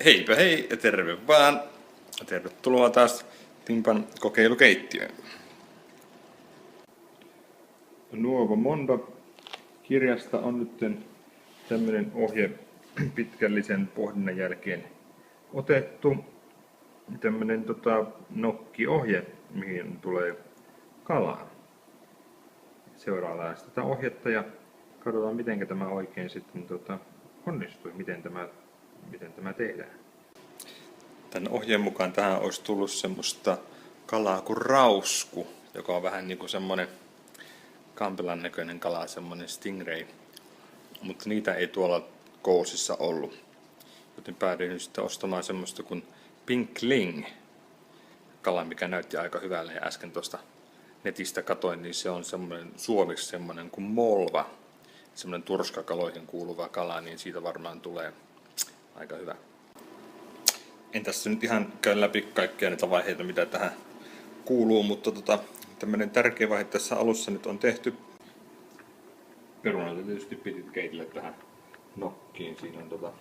Heipä hei ja terve vaan. Tervetuloa taas Timpan kokeilukeittiöön. Nuovo Mondo kirjasta on nyt tämmöinen ohje pitkällisen pohdinnan jälkeen otettu. Tämmöinen nokkiohje, mihin tulee kalaa. Seuraillaan tätä ohjetta ja katsotaan miten tämä oikein sitten onnistuu, miten tämä tehdään. Tämän ohjeen mukaan tähän olisi tullut semmoista kalaa kuin rausku, joka on vähän niin kuin semmoinen kampelan näköinen kala, semmoinen stingray. Mutta niitä ei tuolla kousissa ollut. Joten päädyin sitten ostamaan semmoista kuin pinkling kala, mikä näytti aika hyvälle. Ja äsken tuosta netistä katoin, niin se on semmoinen suomeksi semmoinen kuin molva. Semmoinen turskakaloihin kuuluva kala, niin siitä varmaan tulee aika hyvä. En tässä nyt ihan käy läpi kaikkia niitä vaiheita, mitä tähän kuuluu, mutta tämmöinen tärkeä vaihe tässä alussa nyt on tehty. Perunat tietysti piti keitellä tähän nokkiin. Siinä on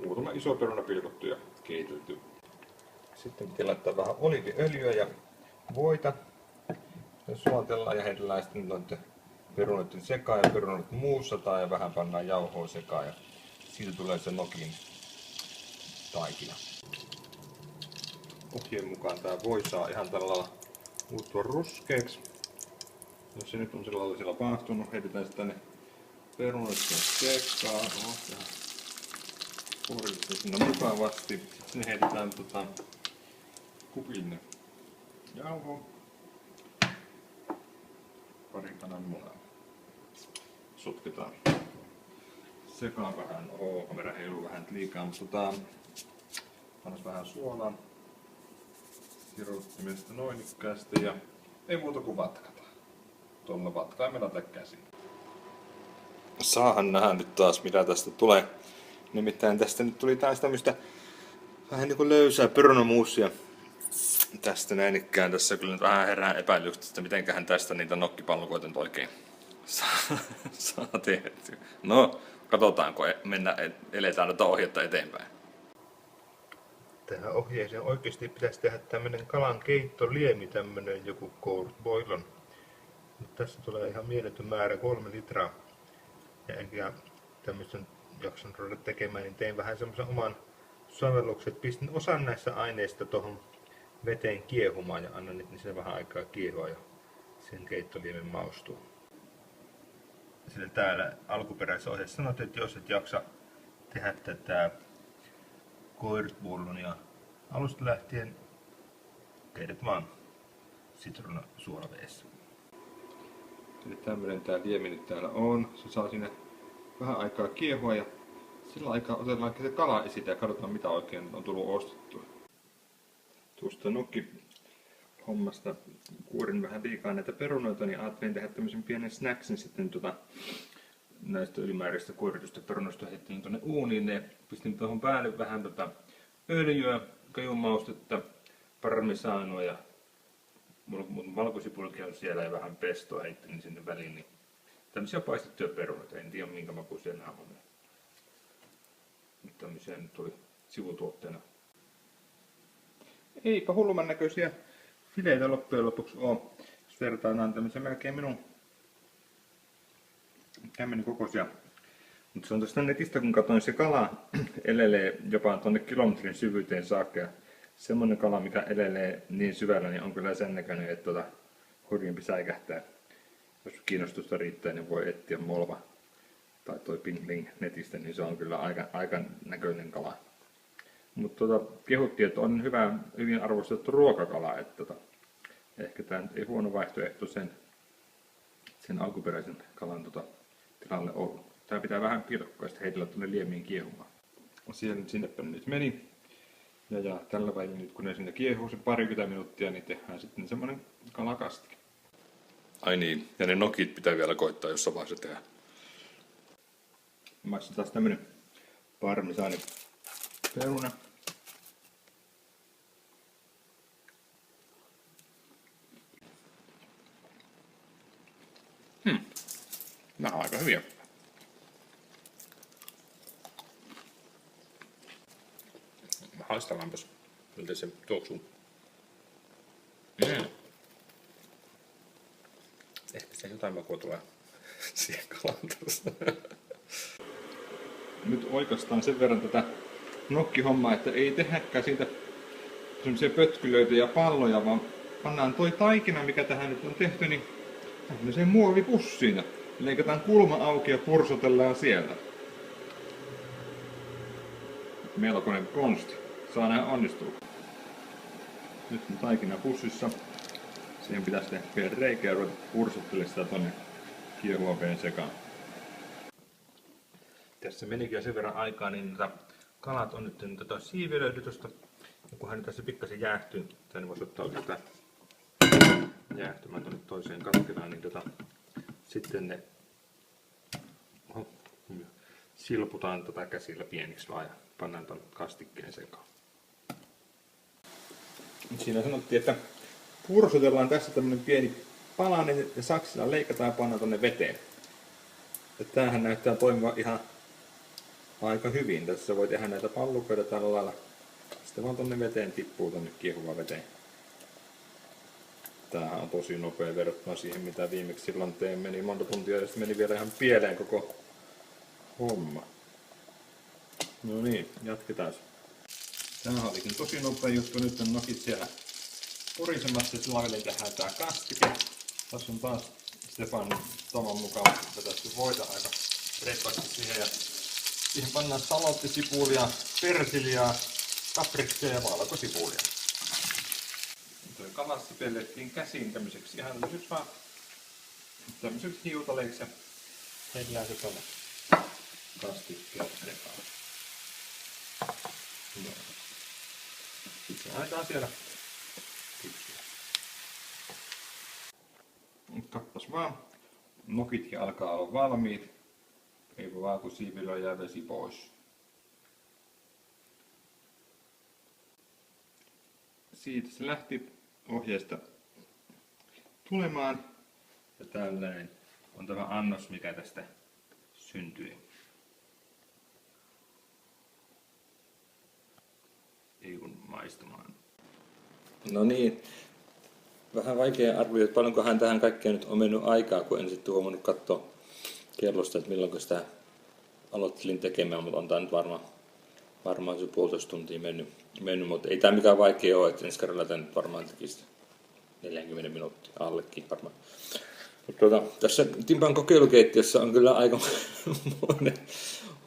muutama iso peruna pilkottu ja keitelty. Sitten piti laittaa vähän oliiviöljyä ja voita. Ja suotellaan ja heitellään sitten noiden perunoiden sekaan ja perunat muussataan ja vähän pannaan jauhoa sekaan ja siitä tulee se nokin taikina. Ohjeen mukaan tää voi saa ihan tällä lailla muuttua ruskeaksi. Jos se nyt on sellaisella paahtunut, heitetään sitä tänne perunoiden sekaan. Puhdistetään sinne mukavasti. Sitten heitetään kupillinen jauho. Pari kananmunaa. Sotketaan sekaan vähän. Kamera heiluu vähän liikaa, mutta pannas vähän suolaa. Siruttimesta noin ikkäästi ja ei muuta kuin vatkata. Tuolla vatkaimella tai käsin. Saahan nähdä nyt taas mitä tästä tulee. Nimittäin tästä nyt tuli taas tämmöistä vähän niinku löysää perunamuusia. Tästä näin ikään tässä kyllä nyt vähän herää epäilykset, että mitenköhän tästä niitä nokkipallukoita nyt oikein saa tehtyä. No, katsotaan kun eletään tätä ohjetta eteenpäin. Tähän ohjeeseen oikeasti pitäisi tehdä tämmönen kalan keittoliemi, tämmönen joku cold boil. Mutta tässä tulee ihan mieletön määrä 3 litraa. Ja enkä tämmöisen jakson ruveta tekemään, niin tein vähän semmoisen oman sovelluksen. Pistin osan näistä aineista tuohon veteen kiehumaan ja annan niitä sen vähän aikaa kiehua ja sen keittoliemen maustuu. Sillä täällä alkuperäisessä ohjeessa sanottiin, että jos et jaksa tehdä tätä koirtboulonia alusta lähtien, keidät vaan sitruunasuolaveessä. Eli tämmönen tää liemi nyt täällä on. Se saa sinne vähän aikaa kiehua ja sillä aikaa otetaan se kala esitä ja katsotaan mitä oikein on tullut ostettua. Tuosta nokki-hommasta kuorin vähän liikaa näitä perunoita, niin ajattelin tehdä tämmöisen pienen snacksin sitten näistä ylimääräistä kuoritusta perunoista heittelin tuonne uuniin. Ne pistin tuohon päälle vähän öljyä, kajunmaustetta, parmesanoa ja valkosipulkia on siellä ja vähän pestoa heittelin sinne väliin. Niin tämmöisiä paistettuja perunoita, en tiedä minkä makuisia nämä on. Nyt tämmöisiä nyt tuli sivutuotteena. Eipä hulluman näköisiä fileitä loppujen lopuksi ole. Jos vertaillaan tämmöisiä melkein minun kämmenen kokoisia. Mutta se on tuosta netistä kun katsoin, se kala elelee jopa tuonne kilometrin syvyyteen saakka. Ja semmonen kala mikä elelee niin syvällä, niin on kyllä sen näköinen, että hurjempi säikähtää. Jos kiinnostusta riittää, niin voi etsiä molva tai toi pinkling netistä, niin se on kyllä aika näköinen kala. Mutta kehuttiin, että on hyvin arvostettu ruokakala, että ehkä tämä ei huono vaihtoehto sen alkuperäisen kalan tilalle ollut. Tää pitää vähän pilkkoista heitellä tuonne liemiin kiehumaan. Sinnepä nyt meni. Ja tällä välillä nyt kun ne sinne kiehuu se 20 minuuttia, niin tehdään sitten semmonen kalakastike. Ai niin, ja ne nokit pitää vielä koittaa jossain vaiheessa tehdä. Maistetaan tämmönen parmesaani peruna. Nämä on aika hyviä. Haistellaanpas, miltä se tuoksuu. Ehkä se jotain makua tulee siihen kalaan tuossa. Nyt oikaistaan sen verran tätä nokkihommaa, että ei tehdäkään siitä semmoisia pötkylöitä ja palloja, vaan pannaan toi taikina, mikä tähän nyt on tehty, niin tämmöiseen muovipussiin. Leikataan kulma auki ja pursotellaan sieltä. Melkoinen konsti. Saa nähdä onnistua. Nyt on taikina pussissa. Siihen pitäisi tehdä pieni reikä ja ruveta pursottelemaan sitä tonne kiehuvan veden sekaan. Tässä menikin jo sen verran aikaa, niin kalat on nyt siivilöity tuosta. Ja kunhan tässä pikkasen jäähtyy, tänne voisi ottaa tätä jäähtymään tuonne toiseen kattilaan, niin sitten ne silputaan käsillä pieniksi vaan ja pannaan tuon kastikkeen sekaan. Siinä sanottiin, että pursotellaan tässä tämmönen pieni palanen ja saksilla leikataan ja pannaan tonne veteen. Ja tämähän näyttää toimiva ihan aika hyvin. Tässä voi tehdä näitä pallukoita tällä lailla. Sitten vaan tonne veteen tippuu tonne kiehuvaan veteen. Tämähän on tosi nopea verrattuna siihen mitä viimeksi silloin tein. Meni monta tuntia ja sitten meni vielä ihan pieleen koko homma. No niin, jatketaan. Tämä olikin tosi nopea juttu. Nyt on nokit siellä purisemassa. Sillä välin tehdään tää kastike. Tässä on taas Stefan Toman mukaan vetätty voita aika reippaasti siihen. Ja siihen pannaan salottisipulia, persiliaa, kapriksia ja valkosipulia. Tuo kalassi pellettiin käsiin tämmöiseksi ihan tämmöiseksi hiutaleiksi ja heillään se tonne kastikkeen sekaan. No. Sitten se aikaa siellä kypsyä. Kappas vaan. Nokitkin alkaa olla valmiit. Ei vaan kun siivilöi ja vesi pois. Siitä se lähti ohjeesta tulemaan. Ja tällainen on tämä annos, mikä tästä syntyi. Ei kun maistamaan. No niin. Vähän vaikea arvioida, paljonkohan tähän kaikkeen nyt on mennyt aikaa, kun en sitten huomannut katsoa kellosta, että milloin sitä aloittelin tekemään, mutta on tämä nyt varmaan se 1,5 tuntia mennyt, mutta ei tämä mikään vaikea ole, että ensi kerralla tämä nyt varmaan tekisi 40 minuuttia allekin varmaan. Mutta tässä Timpan kokeilukeittiössä on kyllä aika monen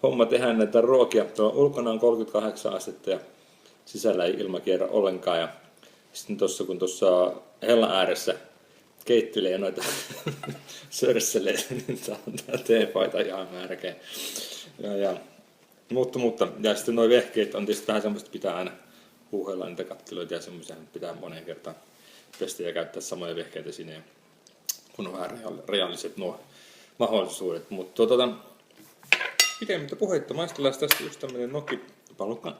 homma tehdä näitä ruokia. Tuolla ulkona on 38 astetta ja sisällä ei ilmakierrä ollenkaan. Ja sitten kun tuossa hellan ääressä keittelee noita sörsselee, niin tämä teepaita ihan märkeä. Mutta sitten nuo vehkeet on tietysti vähän semmoista, pitää aina huuhella niitä kattiloita ja semmoisia pitää moneen kertaan pestä ja käyttää samoja vehkeitä siinä, kun on vähän reaaliset nuo mahdollisuudet. Mutta pidemmittä puheitta maistellaan tästä just tämmöinen nokkipalukka.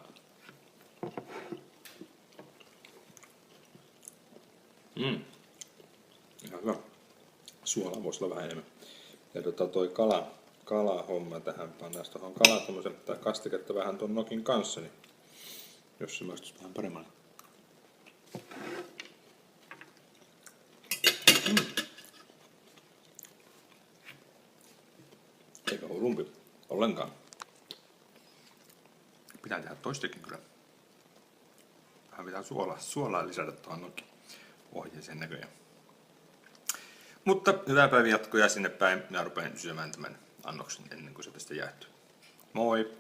Ihan hyvä. Suolaa voisi olla vähän enemmän. Ja toi kalahomma tähän pannaan tuohon kalaan tai kastiketta vähän tuon nokin kanssa, niin jos se maistuisi vähän paremmalle. Eikä ole lumpi ollenkaan. Pitää tehdä toistakin kyllä. Vähän pitää suolaa lisätä tuohon nokin ohjeeseen näköjään. Mutta hyvää päivän jatkoa sinne päin. Minä rupean syömään tämän annoksen ennen kuin se tästä jäähtyy. Moi!